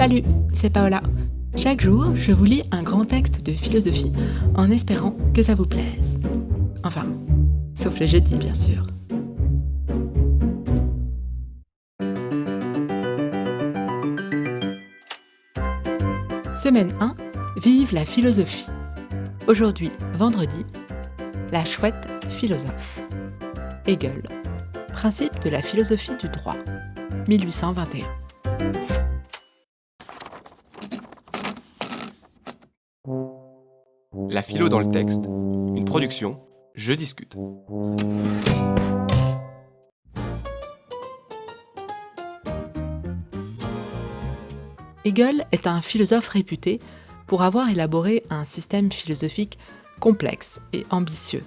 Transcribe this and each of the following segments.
Salut, c'est Paola. Chaque jour, je vous lis un grand texte de philosophie en espérant que ça vous plaise. Enfin, sauf le jeudi, bien sûr. Semaine 1, vive la philosophie. Aujourd'hui, vendredi, la chouette philosophe. Hegel. Principe de la philosophie du droit. 1821. La philo dans le texte, une production, Je discute. Hegel est un philosophe réputé pour avoir élaboré un système philosophique complexe et ambitieux,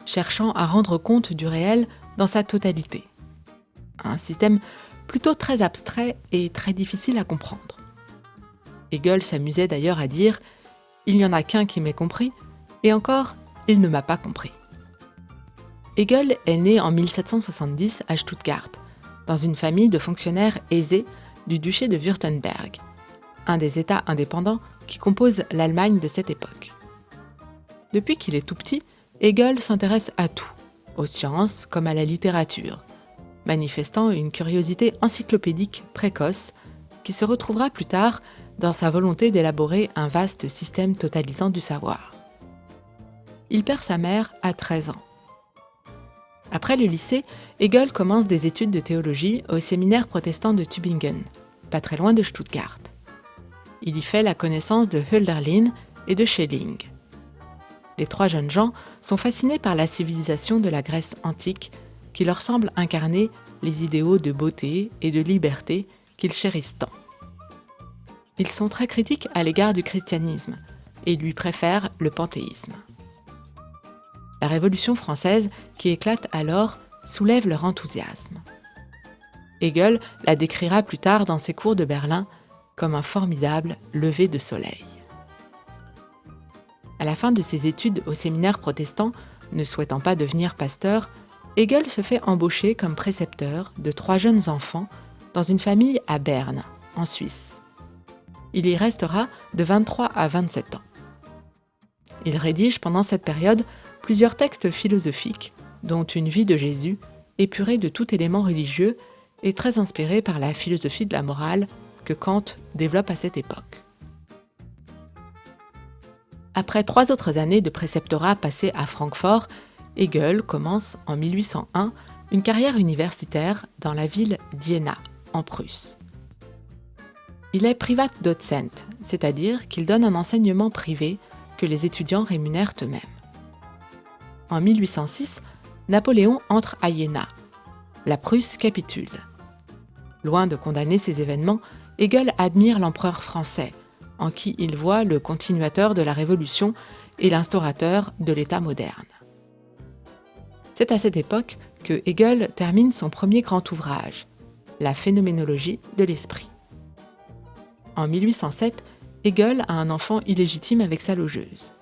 cherchant à rendre compte du réel dans sa totalité. Un système plutôt très abstrait et très difficile à comprendre. Hegel s'amusait d'ailleurs à dire « Il n'y en a qu'un qui m'ait compris, et encore, il ne m'a pas compris ». Hegel est né en 1770 à Stuttgart, dans une famille de fonctionnaires aisés du duché de Wurtemberg, un des États indépendants qui composent l'Allemagne de cette époque. Depuis qu'il est tout petit, Hegel s'intéresse à tout, aux sciences comme à la littérature, manifestant une curiosité encyclopédique précoce qui se retrouvera plus tard dans sa volonté d'élaborer un vaste système totalisant du savoir. Il perd sa mère à 13 ans. Après le lycée, Hegel commence des études de théologie au séminaire protestant de Tübingen, pas très loin de Stuttgart. Il y fait la connaissance de Hölderlin et de Schelling. Les trois jeunes gens sont fascinés par la civilisation de la Grèce antique qui leur semble incarner les idéaux de beauté et de liberté qu'ils chérissent tant. Ils sont très critiques à l'égard du christianisme et lui préfèrent le panthéisme. La Révolution française, qui éclate alors, soulève leur enthousiasme. Hegel la décrira plus tard dans ses cours de Berlin comme un formidable lever de soleil. À la fin de ses études au séminaire protestant, ne souhaitant pas devenir pasteur, Hegel se fait embaucher comme précepteur de 3 jeunes enfants dans une famille à Berne, en Suisse. Il y restera de 23 à 27 ans. Il rédige pendant cette période plusieurs textes philosophiques, dont une vie de Jésus, épurée de tout élément religieux et très inspirée par la philosophie de la morale que Kant développe à cette époque. Après 3 autres années de préceptorat passées à Francfort, Hegel commence en 1801 une carrière universitaire dans la ville d'Iéna, en Prusse. Il est Privatdozent, c'est-à-dire qu'il donne un enseignement privé que les étudiants rémunèrent eux-mêmes. En 1806, Napoléon entre à Iéna. La Prusse capitule. Loin de condamner ces événements, Hegel admire l'empereur français, en qui il voit le continuateur de la Révolution et l'instaurateur de l'État moderne. C'est à cette époque que Hegel termine son premier grand ouvrage, La phénoménologie de l'esprit. En 1807, Hegel a un enfant illégitime avec sa logeuse.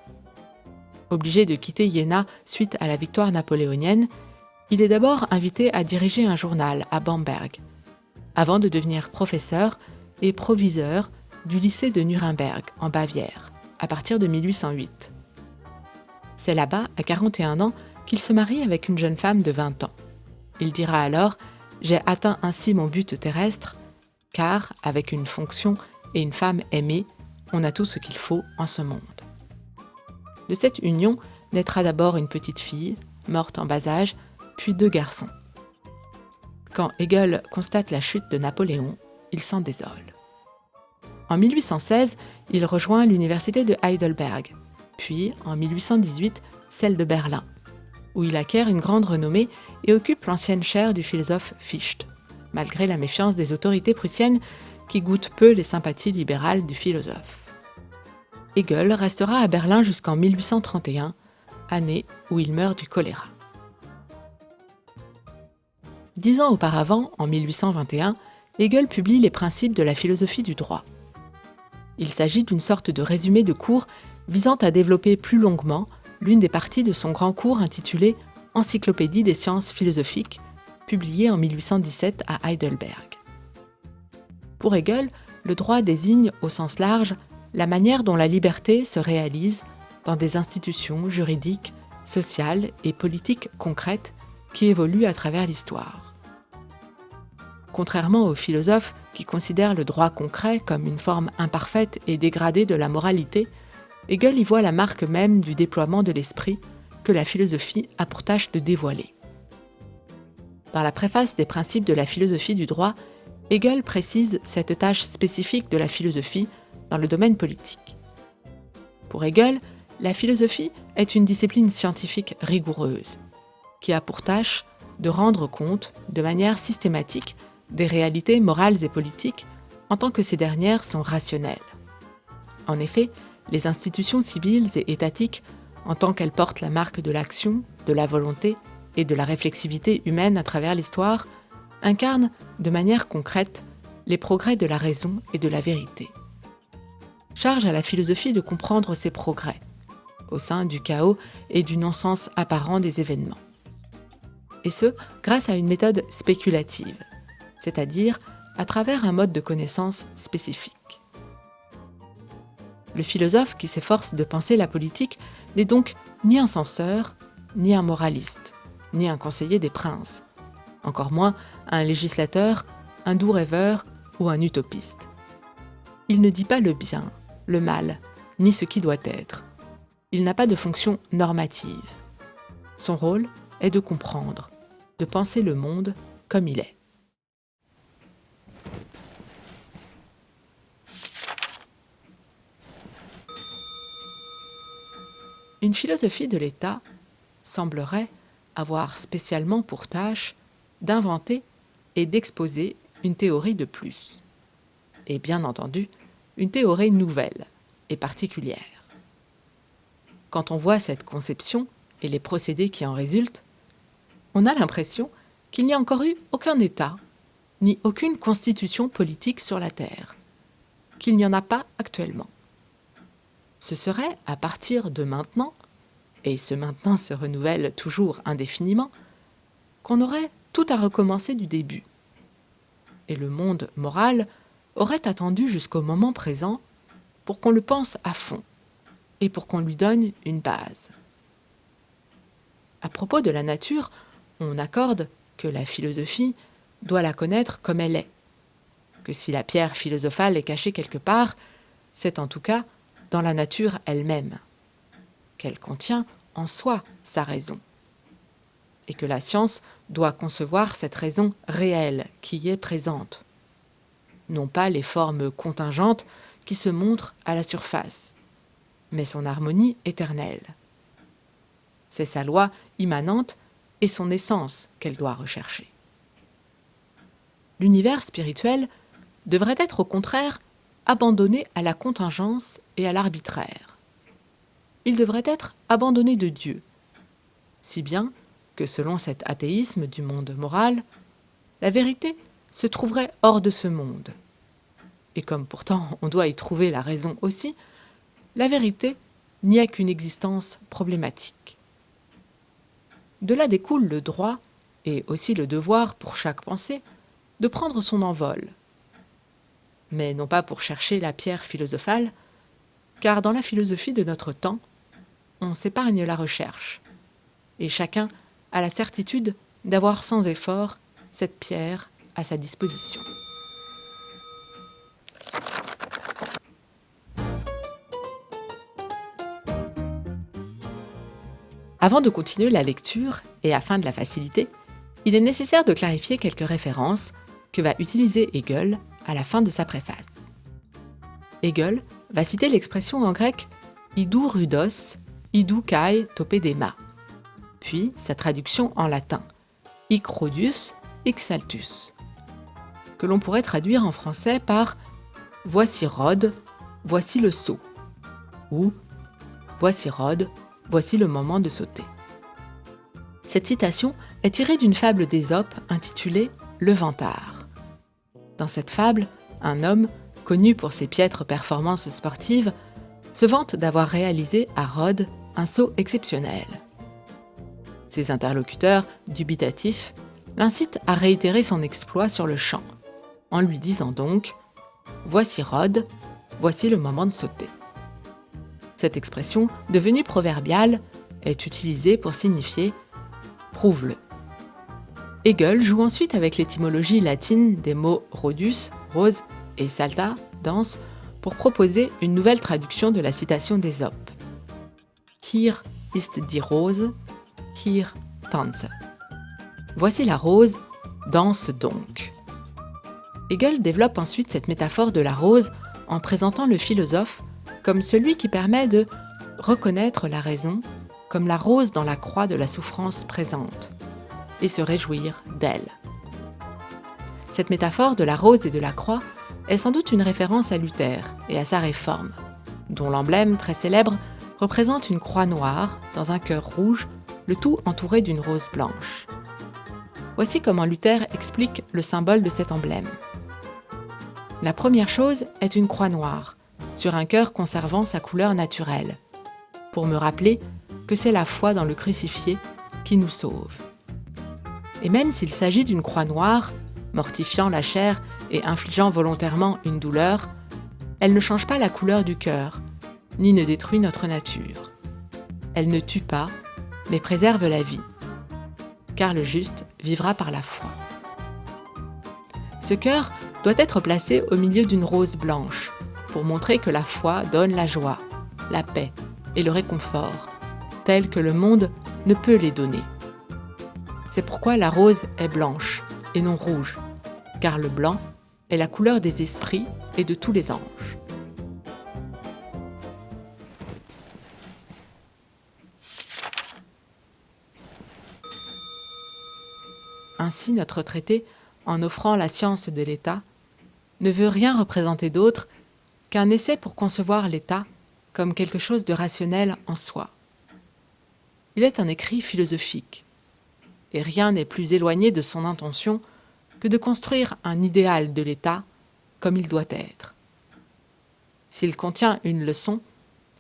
Obligé de quitter Iéna suite à la victoire napoléonienne, il est d'abord invité à diriger un journal à Bamberg, avant de devenir professeur et proviseur du lycée de Nuremberg, en Bavière, à partir de 1808. C'est là-bas, à 41 ans, qu'il se marie avec une jeune femme de 20 ans. Il dira alors « J'ai atteint ainsi mon but terrestre, car, avec une fonction et une femme aimée, on a tout ce qu'il faut en ce monde. » De cette union naîtra d'abord une petite fille, morte en bas âge, puis 2 garçons. Quand Hegel constate la chute de Napoléon, il s'en désole. En 1816, il rejoint l'université de Heidelberg, puis en 1818, celle de Berlin, où il acquiert une grande renommée et occupe l'ancienne chaire du philosophe Fichte, malgré la méfiance des autorités prussiennes qui goûtent peu les sympathies libérales du philosophe. Hegel restera à Berlin jusqu'en 1831, année où il meurt du choléra. 10 ans auparavant, en 1821, Hegel publie les principes de la philosophie du droit. Il s'agit d'une sorte de résumé de cours visant à développer plus longuement l'une des parties de son grand cours intitulé « Encyclopédie des sciences philosophiques », publié en 1817 à Heidelberg. Pour Hegel, le droit désigne au sens large la manière dont la liberté se réalise dans des institutions juridiques, sociales et politiques concrètes qui évoluent à travers l'histoire. Contrairement aux philosophes qui considèrent le droit concret comme une forme imparfaite et dégradée de la moralité, Hegel y voit la marque même du déploiement de l'esprit que la philosophie a pour tâche de dévoiler. Dans la préface des principes de la philosophie du droit, Hegel précise cette tâche spécifique de la philosophie dans le domaine politique. Pour Hegel, la philosophie est une discipline scientifique rigoureuse, qui a pour tâche de rendre compte de manière systématique des réalités morales et politiques en tant que ces dernières sont rationnelles. En effet, les institutions civiles et étatiques, en tant qu'elles portent la marque de l'action, de la volonté et de la réflexivité humaine à travers l'histoire, incarnent de manière concrète les progrès de la raison et de la vérité. Charge à la philosophie de comprendre ces progrès, au sein du chaos et du non-sens apparent des événements. Et ce, grâce à une méthode spéculative, c'est-à-dire à travers un mode de connaissance spécifique. Le philosophe qui s'efforce de penser la politique n'est donc ni un censeur, ni un moraliste, ni un conseiller des princes, encore moins un législateur, un doux rêveur ou un utopiste. Il ne dit pas le bien, le mal, ni ce qui doit être. Il n'a pas de fonction normative. Son rôle est de comprendre, de penser le monde comme il est. Une philosophie de l'État semblerait avoir spécialement pour tâche d'inventer et d'exposer une théorie de plus. Et bien entendu, une théorie nouvelle et particulière. Quand on voit cette conception et les procédés qui en résultent, on a l'impression qu'il n'y a encore eu aucun État, ni aucune constitution politique sur la Terre, qu'il n'y en a pas actuellement. Ce serait à partir de maintenant, et ce maintenant se renouvelle toujours indéfiniment, qu'on aurait tout à recommencer du début. Et le monde moral aurait attendu jusqu'au moment présent pour qu'on le pense à fond et pour qu'on lui donne une base. À propos de la nature, on accorde que la philosophie doit la connaître comme elle est, que si la pierre philosophale est cachée quelque part, c'est en tout cas dans la nature elle-même, qu'elle contient en soi sa raison, et que la science doit concevoir cette raison réelle qui y est présente, non pas les formes contingentes qui se montrent à la surface, mais son harmonie éternelle. C'est sa loi immanente et son essence qu'elle doit rechercher. L'univers spirituel devrait être au contraire abandonné à la contingence et à l'arbitraire. Il devrait être abandonné de Dieu, si bien que selon cet athéisme du monde moral, la vérité se trouverait hors de ce monde. Et comme pourtant on doit y trouver la raison aussi, la vérité n'y a qu'une existence problématique. De là découle le droit, et aussi le devoir pour chaque pensée, de prendre son envol. Mais non pas pour chercher la pierre philosophale, car dans la philosophie de notre temps, on s'épargne la recherche, et chacun a la certitude d'avoir sans effort cette pierre à sa disposition. Avant de continuer la lecture, et afin de la faciliter, il est nécessaire de clarifier quelques références que va utiliser Hegel à la fin de sa préface. Hegel va citer l'expression en grec « idou rudos, idou kai topedema », puis sa traduction en latin « hic rodius, hic saltus », que l'on pourrait traduire en français par « voici Rhodes, voici le saut » ou « voici Rhodes, voici le moment de sauter ». Cette citation est tirée d'une fable d'Ésope intitulée « Le vantard ». Dans cette fable, un homme, connu pour ses piètres performances sportives, se vante d'avoir réalisé à Rhodes un saut exceptionnel. Ses interlocuteurs, dubitatifs, l'incitent à réitérer son exploit sur le champ, en lui disant donc Voici Rhodes, voici le moment de sauter. Cette expression, devenue proverbiale, est utilisée pour signifier « prouve-le ». Hegel joue ensuite avec l'étymologie latine des mots Rhodus, rose, et salta, danse, pour proposer une nouvelle traduction de la citation d'Ésope. Hier ist die Rose, hier tanze. Voici la rose, danse donc. Hegel développe ensuite cette métaphore de la rose en présentant le philosophe comme celui qui permet de reconnaître la raison comme la rose dans la croix de la souffrance présente et se réjouir d'elle. Cette métaphore de la rose et de la croix est sans doute une référence à Luther et à sa réforme, dont l'emblème très célèbre représente une croix noire dans un cœur rouge, le tout entouré d'une rose blanche. Voici comment Luther explique le symbole de cet emblème. La première chose est une croix noire, sur un cœur conservant sa couleur naturelle, pour me rappeler que c'est la foi dans le crucifié qui nous sauve. Et même s'il s'agit d'une croix noire, mortifiant la chair et infligeant volontairement une douleur, elle ne change pas la couleur du cœur, ni ne détruit notre nature. Elle ne tue pas, mais préserve la vie, car le juste vivra par la foi. Ce cœur doit être placé au milieu d'une rose blanche, pour montrer que la foi donne la joie, la paix et le réconfort, tels que le monde ne peut les donner. C'est pourquoi la rose est blanche et non rouge, car le blanc est la couleur des esprits et de tous les anges. Ainsi, notre traité, en offrant la science de l'État, ne veut rien représenter d'autre qu'un essai pour concevoir l'État comme quelque chose de rationnel en soi. Il est un écrit philosophique, et rien n'est plus éloigné de son intention que de construire un idéal de l'État comme il doit être. S'il contient une leçon,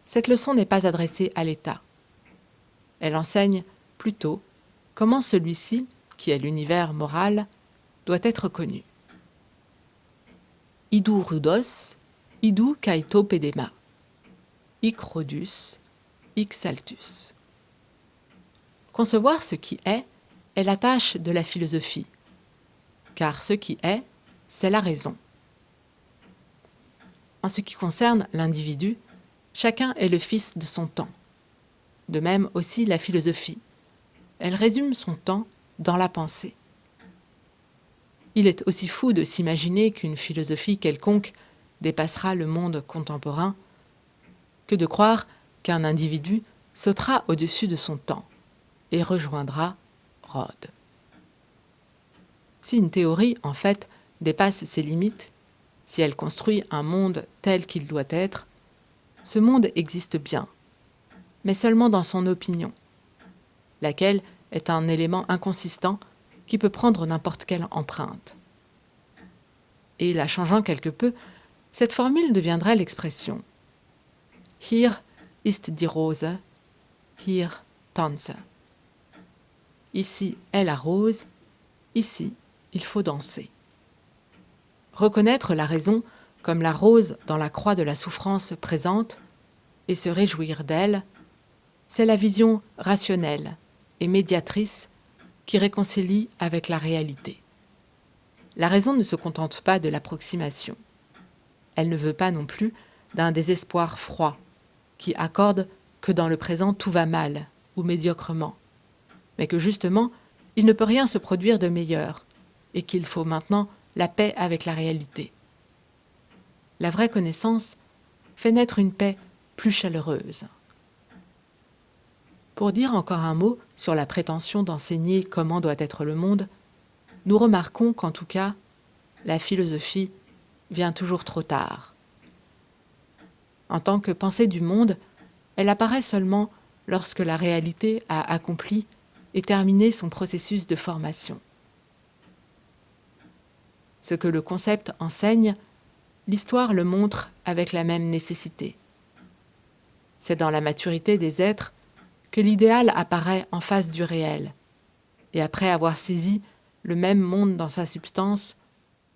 cette leçon n'est pas adressée à l'État. Elle enseigne plutôt comment celui-ci, qui est l'univers moral, doit être connu. Idu rudos, idu caeto pedema, hic rodus, hic saltus. Concevoir ce qui est la tâche de la philosophie, car ce qui est, c'est la raison. En ce qui concerne l'individu, chacun est le fils de son temps. De même aussi la philosophie. Elle résume son temps dans la pensée. Il est aussi fou de s'imaginer qu'une philosophie quelconque dépassera le monde contemporain que de croire qu'un individu sautera au-dessus de son temps et rejoindra Rhodes. Si une théorie, en fait, dépasse ses limites, si elle construit un monde tel qu'il doit être, ce monde existe bien, mais seulement dans son opinion, laquelle est un élément inconsistant qui peut prendre n'importe quelle empreinte. Et la changeant quelque peu, cette formule deviendrait l'expression « Hier ist die Rose, hier tanze ». Ici est la rose, ici il faut danser. Reconnaître la raison comme la rose dans la croix de la souffrance présente et se réjouir d'elle, c'est la vision rationnelle et médiatrice qui réconcilie avec la réalité. La raison ne se contente pas de l'approximation. Elle ne veut pas non plus d'un désespoir froid qui accorde que dans le présent tout va mal ou médiocrement, mais que justement, il ne peut rien se produire de meilleur et qu'il faut maintenant la paix avec la réalité. La vraie connaissance fait naître une paix plus chaleureuse. Pour dire encore un mot sur la prétention d'enseigner comment doit être le monde, nous remarquons qu'en tout cas, la philosophie vient toujours trop tard. En tant que pensée du monde, elle apparaît seulement lorsque la réalité a accompli et terminé son processus de formation. Ce que le concept enseigne, l'histoire le montre avec la même nécessité. C'est dans la maturité des êtres que l'idéal apparaît en face du réel, et après avoir saisi le même monde dans sa substance,